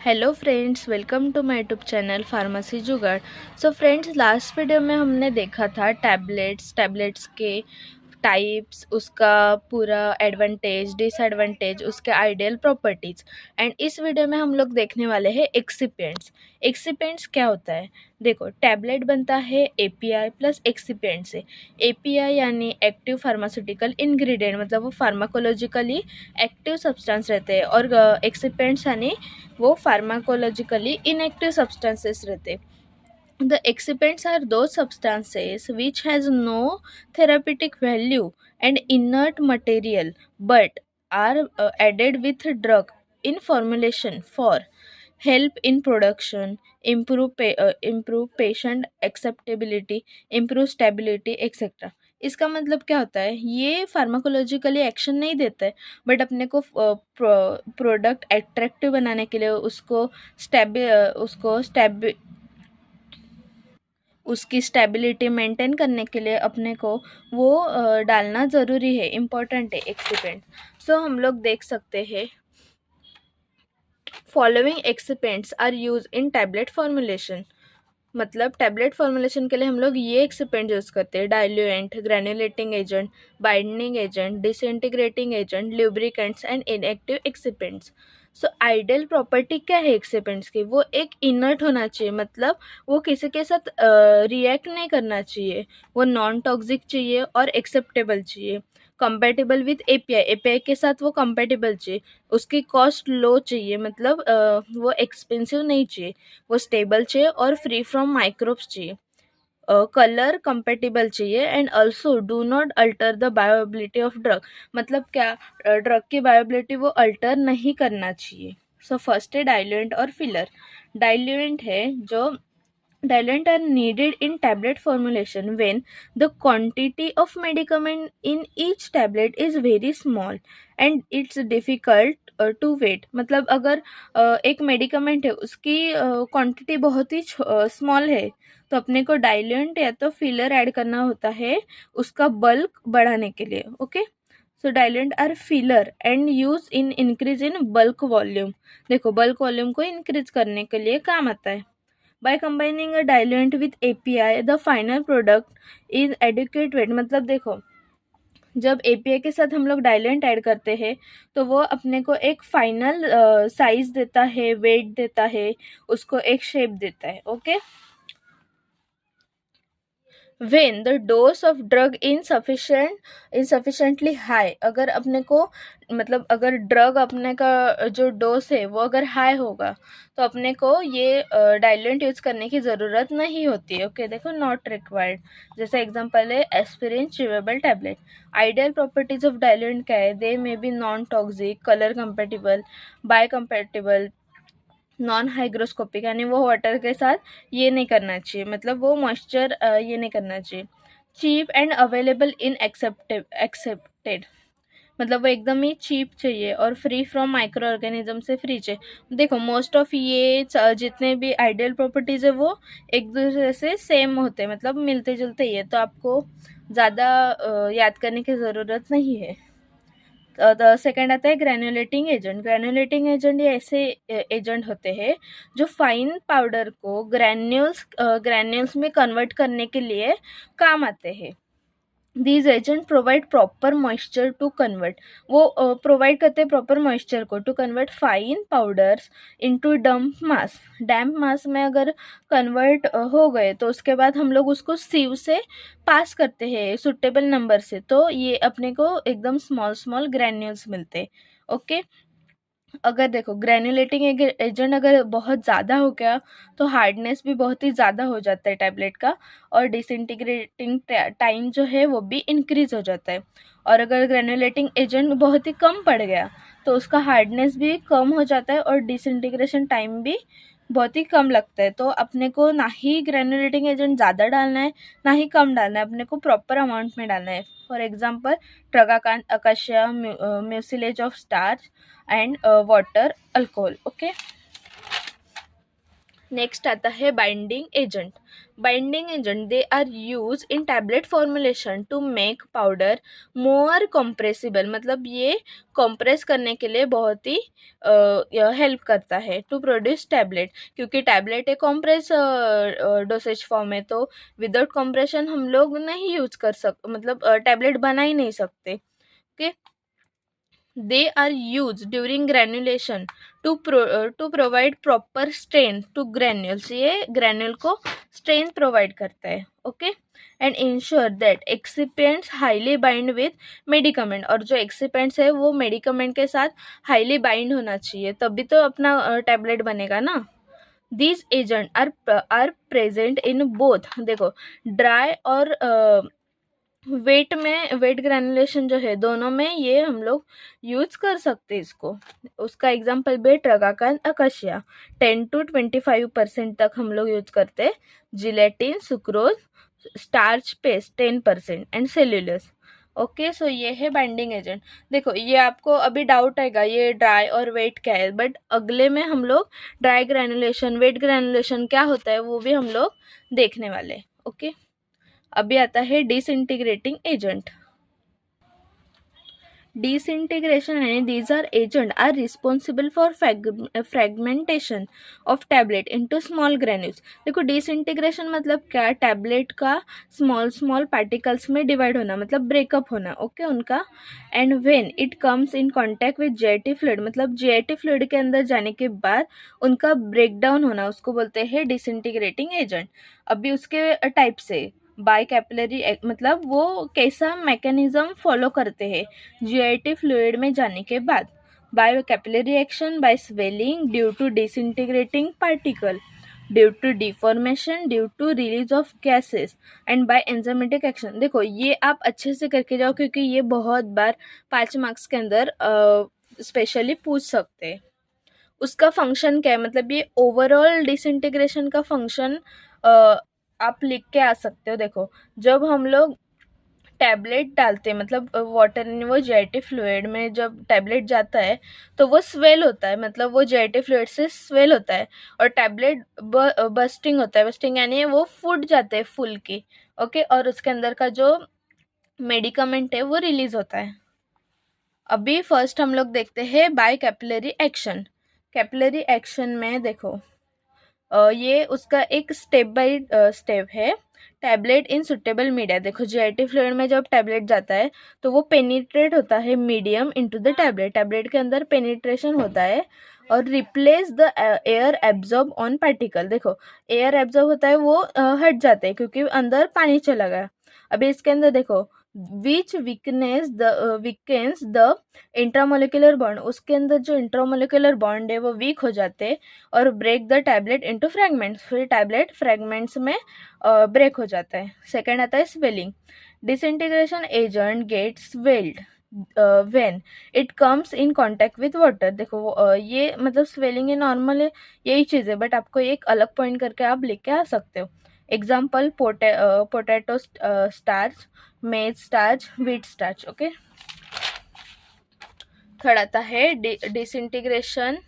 Hello friends, welcome to my YouTube channel pharmacy Jugaad. So friends, last video में हमने देखा था टैबलेट्स के टाइप्स, उसका पूरा एडवांटेज डिसएडवांटेज, उसके आइडियल प्रॉपर्टीज़। एंड इस वीडियो में हम लोग देखने वाले हैं एक्सिपिएंट्स। एक्सिपिएंट्स क्या होता है? देखो, टैबलेट बनता है एपीआई प्लस एक्सिपिएंट से। एपीआई यानी एक्टिव फार्मास्यूटिकल इंग्रेडिएंट, मतलब वो फार्माकोलॉजिकली एक्टिव सब्सटेंस रहते हैं, और एक्सिपिएंट्स यानी वो फार्माकोलॉजिकली इनएक्टिव सब्सटेंसेस रहते। The excipients are those substances which has no therapeutic value and inert material but are added with drug in formulation for help in production, improve patient acceptability, improve stability etc. इसका मतलब क्या होता है? ये pharmacologically action नहीं देता है, but अपने को प्रोडक्ट एट्रैक्टिव बनाने के लिए उसकी स्टेबिलिटी मेंटेन करने के लिए अपने को वो डालना ज़रूरी है, इम्पोर्टेंट है एक्सिपेंट। सो हम लोग देख सकते हैं, following excipients are use in tablet formulation. मतलब टैबलेट फॉर्मुलेशन के लिए हम लोग ये एक्सिपेंट यूज़ करते हैं: diluent, granulating agent, binding agent, disintegrating agent, lubricants and inactive excipients. So ideal property क्या है एक्सिपेंट्स की? वो एक इनर्ट होना चाहिए, मतलब वो किसी के साथ रिएक्ट नहीं करना चाहिए, वो नॉन टॉक्सिक चाहिए और एक्सेप्टेबल चाहिए, कंपेटेबल विथ एपीआई, एपीआई के साथ वो कंपेटेबल चाहिए, उसकी कॉस्ट लो चाहिए, मतलब वो एक्सपेंसिव नहीं चाहिए, वो स्टेबल चाहिए और फ्री फ्रॉम माइक्रोब्स चाहिए, कलर कंपेटिबल चाहिए, and also do not alter the बायोबिलिटी of drug. मतलब क्या? ड्रग की बायोबिलिटी वो अल्टर नहीं करना चाहिए। सो फर्स्ट है डाइल्यूएंट और फिलर। डाइल्यूएंट है जो diluent are needed in tablet formulation when the quantity of medicament in each tablet is very small and it's difficult to weight। मतलब अगर एक मेडिकमेंट है, उसकी क्वांटिटी बहुत ही स्मॉल है, तो अपने को डाइल्यूएंट या तो फिलर ऐड करना होता है उसका बल्क बढ़ाने के लिए। Okay, so diluent are filler and use in increase in bulk volume. देखो, बल्क वॉल्यूम को इंक्रीज करने के लिए काम आता है। By combining a diluent with API, the final product is adequate weight। मतलब देखो, जब एपीआई के साथ हम लोग डाइल्यूएंट ऐड करते हैं तो वो अपने को एक फाइनल साइज देता है, वेट देता है, उसको एक शेप देता है। Okay, when the dose of drug insufficiently high, अगर अपने को, मतलब अगर ड्रग अपने का जो डोज है वो अगर हाई होगा तो अपने को ये डाइल्यूएंट यूज करने की ज़रूरत नहीं होती है। ओके, देखो, नॉट रिक्वायर्ड। जैसे एग्जांपल है aspirin chewable tablet. Ideal properties of diluent क्या है? They may be non toxic, colour compatible, bio compatible, non hygroscopic, यानी वो वाटर के साथ ये नहीं करना चाहिए, मतलब वो मॉइस्चर ये नहीं करना चाहिए। Cheap and available in accepted, मतलब वो एकदम ही चीप चाहिए और फ्री फ्रॉम माइक्रो ऑर्गेनिज्म से फ्री चाहिए। देखो, मोस्ट ऑफ ये जितने भी आइडियल प्रॉपर्टीज़ है वो एक दूसरे से सेम होते हैं, मतलब मिलते जुलते ही है, तो आपको ज़्यादा याद करने की ज़रूरत नहीं है। द सेकेंड आता है ग्रेनुलेटिंग एजेंट। ग्रेनुलेटिंग एजेंट ये ऐसे एजेंट होते हैं जो फाइन पाउडर को ग्रैन्यूल्स में कन्वर्ट करने के लिए काम आते हैं। These agent provide proper moisture to convert, वो प्रोवाइड करते हैं प्रॉपर मॉइस्चर को to convert fine powders into damp mass में अगर कन्वर्ट हो गए तो उसके बाद हम लोग उसको सीव से पास करते हैं सुटेबल नंबर से, तो ये अपने को एकदम स्मॉल स्मॉल ग्रैन्यूल्स मिलते। ओके, अगर देखो, ग्रेनुलेटिंग एजेंट अगर बहुत ज़्यादा हो गया तो हार्डनेस भी बहुत ही ज़्यादा हो जाता है टैबलेट का, और डिसइंटीग्रेटिंग टाइम जो है वो भी इंक्रीज हो जाता है। और अगर ग्रेनुलेटिंग एजेंट बहुत ही कम पड़ गया तो उसका हार्डनेस भी कम हो जाता है और डिसइंटीग्रेशन टाइम भी बहुत ही कम लगता है। तो अपने को ना ही ग्रेनुलेटिंग एजेंट ज़्यादा डालना है ना ही कम डालना है, अपने को प्रॉपर अमाउंट में डालना है। For example, tragacanth, acacia, mucilage of starch and water alcohol. Okay, next आता है binding agent. Binding agent they are use in tablet formulation to make powder more compressible. मतलब ये कंप्रेस करने के लिए बहुत ही हेल्प करता है टू प्रोड्यूस टैबलेट, क्योंकि टैबलेट एक कॉम्प्रेस डोसेज फॉर्म है, तो विदाउट कंप्रेशन हम लोग नहीं यूज कर मतलब टैबलेट बना ही नहीं सकते. Okay. They are used during granulation to provide proper strength to granules. ये granule को strength provide करता है. Okay. And ensure that excipients highly bind with medicament. और जो excipients है वो medicament के साथ highly bind होना चाहिए, तभी तो अपना tablet बनेगा ना. These agents are present in both, देखो, dry और वेट ग्रैनुलेशन जो है दोनों में ये हम लोग यूज कर सकते हैं इसको. उसका एग्जांपल भी ट्रगाकान अकाशिया 10 to 25% तक हम लोग यूज करते हैं. Gelatin, sucrose, starch paste 10% and cellulose. Okay. So ये है बाइंडिंग एजेंट. देखो, ये आपको अभी डाउट आएगा ये ड्राई और वेट क्या है, बट अगले में हम लोग ड्राई ग्रैनुलेशन, वेट ग्रैनुलेशन क्या होता है वो भी हम लोग देखने वाले. ओके. अभी आता है डिसइंटीग्रेटिंग एजेंट. डिसइंटीग्रेशन यानी these are agent are responsible for fragmentation of tablet into small granules. देखो, डिसइंटीग्रेशन मतलब क्या, टैबलेट का स्मॉल स्मॉल पार्टिकल्स में डिवाइड होना, मतलब ब्रेकअप होना. ओके. उनका. And when it comes in contact with GIT fluid, मतलब जीआईटी फ्लूइड के अंदर जाने के बाद उनका ब्रेक डाउन होना, उसको बोलते हैं डिसइंटीग्रेटिंग एजेंट. अभी उसके टाइप से बाय कैपिलरी, मतलब वो कैसा मैकेनिज्म फॉलो करते हैं जीआईटी फ्लूइड में जाने के बाद. By capillary action, by swelling due to disintegrating particle, due to deformation, due to release of gases, and by enzymatic action. देखो, ये आप अच्छे से करके जाओ, क्योंकि ये बहुत बार 5 मार्क्स के अंदर स्पेशली पूछ सकते हैं. उसका फंक्शन क्या है, मतलब ये ओवरऑल डिसइंटीग्रेशन का फंक्शन आप लिख के आ सकते हो. देखो, जब हम लोग टैबलेट डालते हैं, मतलब वाटर इन वो जीआईटी फ्लूइड में जब टैबलेट जाता है तो वो स्वेल होता है, मतलब वो जीआईटी फ्लूइड से स्वेल होता है, और टैबलेट बस्टिंग होता है. बस्टिंग यानी वो फूट जाते हैं फुल की. ओके. और उसके अंदर का जो मेडिकामेंट है वो रिलीज होता है. अभी फर्स्ट हम लोग देखते हैं by capillary action. Capillary action में देखो, ये उसका एक स्टेप बाय स्टेप है. Tablet in suitable media. देखो, जीआईटी फ्लूइड में जब टैबलेट जाता है तो वो पेनिट्रेट होता है medium into the tablet. Tablet के अंदर पेनिट्रेशन होता है और replace the air absorb on particle. देखो, एयर एब्जॉर्ब होता है वो हट जाते हैं क्योंकि अंदर पानी चला गया. अभी इसके अंदर देखो, विच वीकेंस द इंट्रामोलिकुलर बॉन्ड. उसके अंदर जो इंट्रामोलिकुलर बॉन्ड है वो वीक हो जाते हैं और break the tablet into fragments. फिर टैबलेट फ्रैगमेंट्स में ब्रेक हो जाता है. सेकेंड आता है swelling. Disintegration agent gets swelled when it comes in contact with water. देखो, ये मतलब स्वेलिंग है, नॉर्मल है, यही चीज़ है, बट आपको एक अलग पॉइंट करके आप लिख के आ सकते हो. Example, potato starch, maize starch, wheat starch. Okay. Third आता है disintegration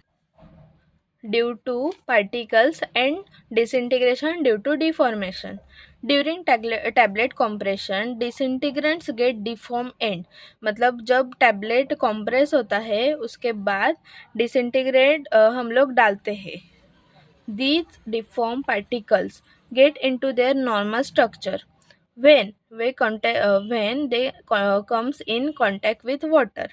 due to particles and disintegration due to deformation. During tablet compression disintegrants get deform and. मतलब जब टैबलेट कॉम्प्रेस होता है उसके बाद डिसइंटीग्रेट हम लोग डालते हैं. These deformed particles get into their normal structure when they comes in contact with water.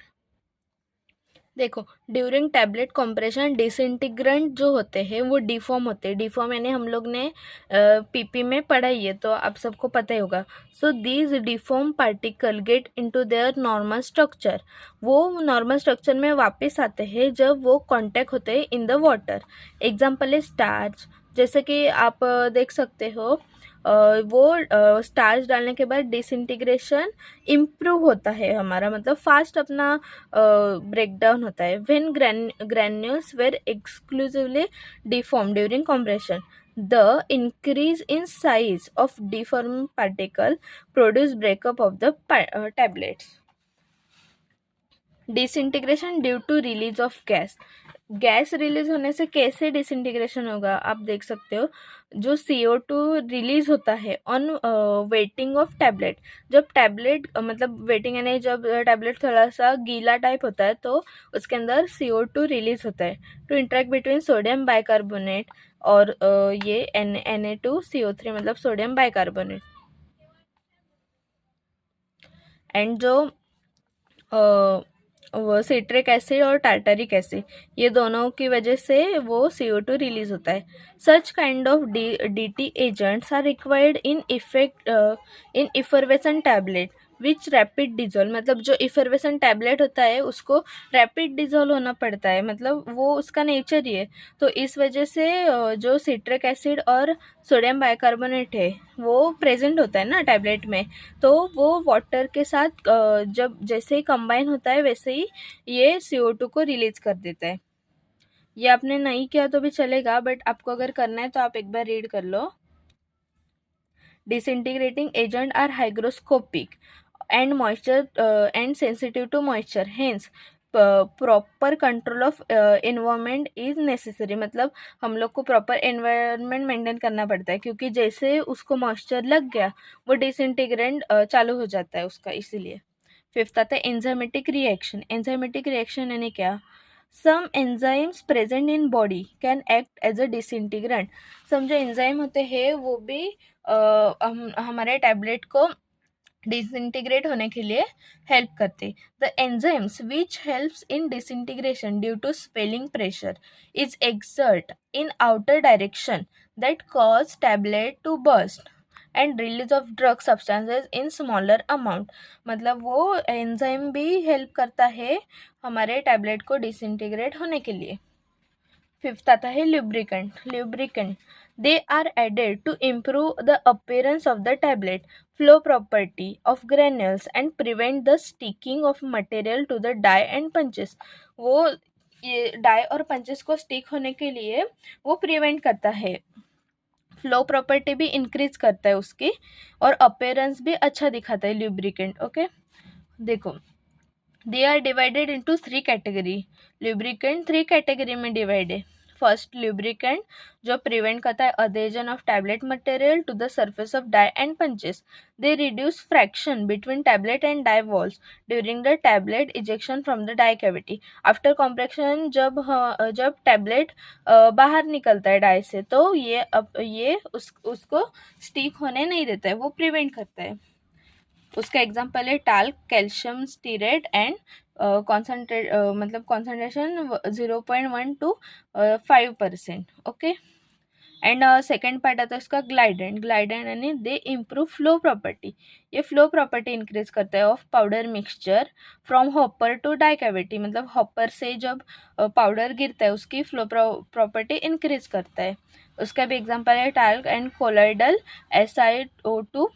देखो, ड्यूरिंग टैबलेट कॉम्प्रेशन डिसइंटीग्रेंट जो होते हैं वो डिफॉर्म होते हैं. डिफॉर्म यानी हम लोग ने पीपी में पढ़ा ही है, तो आप सबको पता ही होगा. So these deform particle get into their normal structure. वो नॉर्मल स्ट्रक्चर में वापस आते हैं जब वो कांटेक्ट होते हैं इन द वाटर. एग्जाम्पल है स्टार्च. जैसे कि आप देख सकते हो, वो स्टार्च डालने के बाद डिसइंटीग्रेशन इम्प्रूव होता है हमारा, मतलब फास्ट अपना ब्रेक डाउन होता है. When granules were exclusively deform during compression, the increase in size of deform particle produce breakup of the tablets. Disintegration due to release of gas. Gas release होने से कैसे डिसइंटीग्रेशन होगा आप देख सकते हो। जो CO2 रिलीज होता है ऑन वेटिंग ऑफ टैबलेट, जब टैबलेट मतलब वेटिंग यानी जब टैबलेट थोड़ा सा गीला टाइप होता है तो उसके अंदर CO2 रिलीज होता है to interact between sodium bicarbonate और ये Na2CO3 मतलब सोडियम बाइकार्बोनेट। एंड जो वो सिट्रिक एसिड और टार्टरिक एसिड, ये दोनों की वजह से वो CO2 रिलीज होता है। Such kind of DT agents are required in effect in effervescent tablet which rapid dissolve, मतलब जो इफरवेसन टैबलेट होता है उसको रैपिड डिजोल्व होना पड़ता है, मतलब वो उसका नेचर ही है। तो इस वजह से जो सिट्रिक एसिड और सोडियम बाइकार्बोनेट है वो प्रेजेंट होता है ना टैबलेट में, तो वो वाटर के साथ जब जैसे ही कंबाइन होता है वैसे ही ये CO2 को रिलीज कर देता है। ये आपने नहीं किया तो भी चलेगा, बट आपको अगर करना है तो आप एक बार रीड कर लो। Disintegrating agent are hygroscopic and moisture and sensitive to moisture, hence proper control of environment is necessary, मतलब हम लोग को प्रॉपर एनवायरनमेंट मेंटेन करना पड़ता है क्योंकि जैसे उसको मॉइस्चर लग गया वो डिसइंटीग्रेंट चालू हो जाता है उसका, इसीलिए। फिफ्थ आता है एंजाइमेटिक रिएक्शन। एंजाइमेटिक रिएक्शन यानी क्या? Some enzymes present in body can act as a disintegrant. Some जो एंजाइम होते हैं वो भी हमारे टैबलेट को डिसइंटीग्रेट होने के लिए हेल्प करते। The enzymes which helps in disintegration due to swelling pressure is exert in outer direction that cause tablet to burst and release of drug substances in smaller amount, मतलब वो enzyme भी help करता है हमारे tablet को disintegrate होने के लिए। फिफ्थ आता है lubricant. Lubricant they are added to improve the appearance of the tablet, flow property of granules and prevent the sticking of material to the die and punches. वो ये डाई और punches को stick होने के लिए वो प्रिवेंट करता है। फ्लो प्रॉपर्टी भी इंक्रीज करता है उसकी, और अपीयरेंस भी अच्छा दिखाता है ल्यूब्रिकेंट। ओके, देखो they are divided into 3 category. Lubricant 3 category में डिवाइड है। फर्स्ट ल्यूब्रिकेंट जो प्रिवेंट करता है adhesion of tablet material to the surface of die and punches. They reduce friction between tablet and die walls during the tablet ejection from the die cavity. After compression जब tablet बाहर निकलता है die से तो ये उसको stick होने नहीं देता है, वो प्रिवेंट करता है। उसका एग्जाम्पल है talc, calcium stearate and concentrate मतलब concentration 0.1 to 5%। Okay, and second part आता है उसका ग्लाइडेंट। ग्लाइडेंट यानी दे इम्प्रूव फ्लो प्रॉपर्टी, ये फ्लो प्रॉपर्टी इंक्रीज करता है of powder mixture from hopper to die cavity, मतलब हॉपर से जब पाउडर गिरता है उसकी फ्लो प्रॉपर्टी इंक्रीज करता है। उसका भी एग्जाम्पल है talc and colloidal SiO2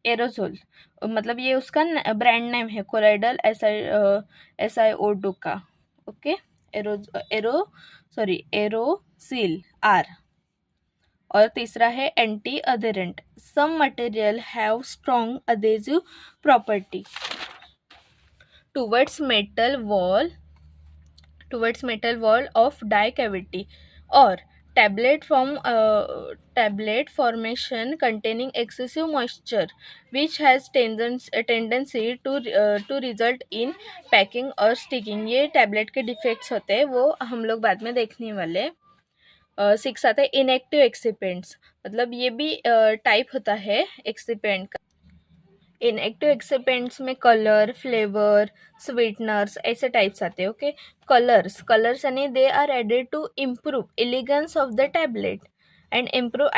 aerosol, मतलब ये उसका ब्रांड नेम है कोलाइडल SiO2 का। Okay, Aerosil R। और तीसरा है anti adherent. Some material have strong adhesive property towards metal wall of die cavity or tablet formation containing excessive moisture which has tendency to result in packing or sticking। ये tablet के defects होते हैं, वो हम लोग बाद में देखने वाले। सिक्स आता है इनएक्टिव एक्सिपेंट्स, मतलब ये भी टाइप होता है एक्सिपेंट का। इनएक्टिव एक्सिपेंट्स में कलर, फ्लेवर, स्वीटनर्स ऐसे टाइप्स आते हैं। ओके, कलर्स यानी they are added to improve elegance of the tablet and improve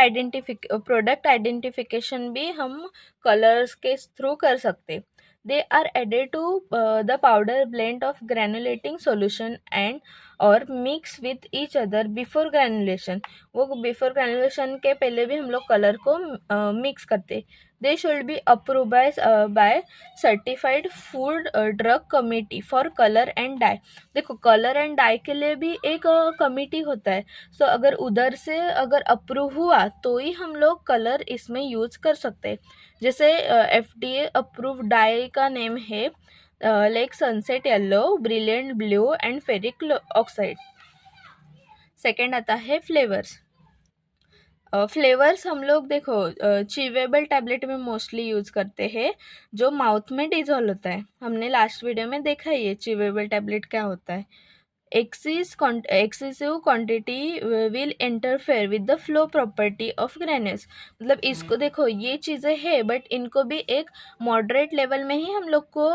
product identification भी हम कलर्स के थ्रू कर सकते। They are added to the powder blend of granulating solution and और mix with each other before granulation, वो before granulation के पहले भी हम लोग कलर को मिक्स करते। They should be approve by certified food drug committee for colour and dye. देखो कलर एंड डाई के लिए भी एक कमिटी होता है, सो अगर उधर से अगर अप्रूव हुआ तो ही हम लोग कलर इसमें यूज कर सकते हैं। जैसे FDA अप्रूव डाई का नेम है like sunset yellow, brilliant blue and ferric oxide. Second आता है फ्लेवर्स। फ्लेवर्स हम लोग देखो च्यूवेबल टैबलेट में मोस्टली यूज़ करते हैं, जो माउथ में डिजॉल्व होता है। हमने लास्ट वीडियो में देखा ही है च्यूवेबल टैबलेट क्या होता है। excessive quantity will interfere with the flow property of granules। मतलब इसको देखो ये चीज़ें है, बट इनको भी एक मॉडरेट लेवल में ही हम लोग को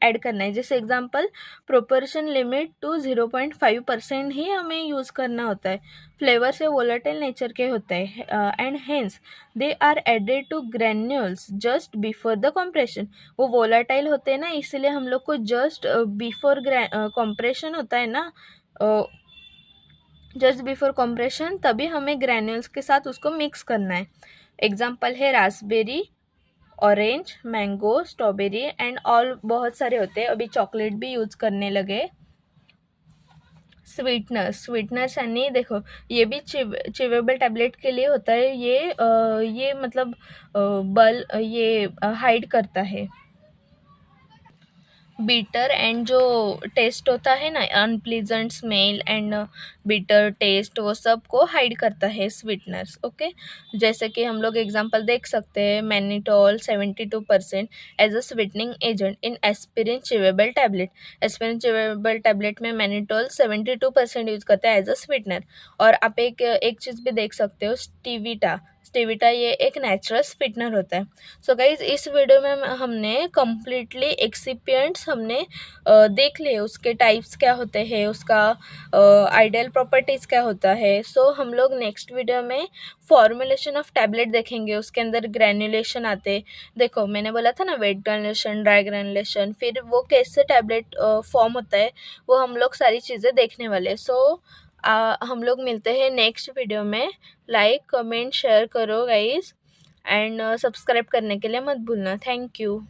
ऐड करना है। जैसे एग्जांपल प्रोपोर्शन लिमिट टू 0.5% ही हमें यूज़ करना होता है। फ्लेवर से वोलेटाइल नेचर के होते हैं and hence they are added to granules just before the compression. वो वोलेटाइल होते हैं ना, इसीलिए हम लोग को जस्ट बिफोर कॉम्प्रेशन होता है ना, जस्ट बिफोर कॉम्प्रेशन तभी हमें ग्रैन्यूल्स के साथ उसको मिक्स करना है। एग्जाम्पल है Raspberry, orange, mango, strawberry and all बहुत सारे होते हैं। अभी चॉकलेट भी यूज़ करने लगे। स्वीटनर्स यानी देखो ये भी चिवेबल टैबलेट के लिए होता है। ये मतलब ये हाइड करता है बिटर एंड जो टेस्ट होता है ना, unpleasant smell and bitter taste, वो सब को हाइड करता है स्वीटनर्स। ओके, जैसे कि हम लोग एग्जांपल देख सकते हैं, mannitol 72% as a sweetening agent in aspirin chewable tablet. Aspirin chewable tablet में मैनिटोल 72% यूज करता है एज अ स्वीटनर। और आप एक चीज़ भी देख सकते हो, स्टीविटा ये एक नेचुरल स्वीटनर होता है। सो गाइज इस वीडियो में हमने कम्प्लीटली एक्सिपिएंट्स हमने देख लिए, उसके टाइप्स क्या होते हैं, उसका आइडियल प्रॉपर्टीज़ क्या होता है। सो हम लोग नेक्स्ट वीडियो में फॉर्मुलेशन ऑफ टैबलेट देखेंगे, उसके अंदर ग्रैन्युलेशन आते। देखो मैंने बोला था ना, वेट ग्रैन्युलेशन, ड्राई ग्रैन्युलेशन, फिर वो कैसे टैबलेट फॉर्म होता है, वो हम लोग सारी चीज़ें देखने वाले। सो हम लोग मिलते हैं नेक्स्ट वीडियो में। लाइक कमेंट शेयर करो गाइज, एंड सब्सक्राइब करने के लिए मत भूलना। Thank you.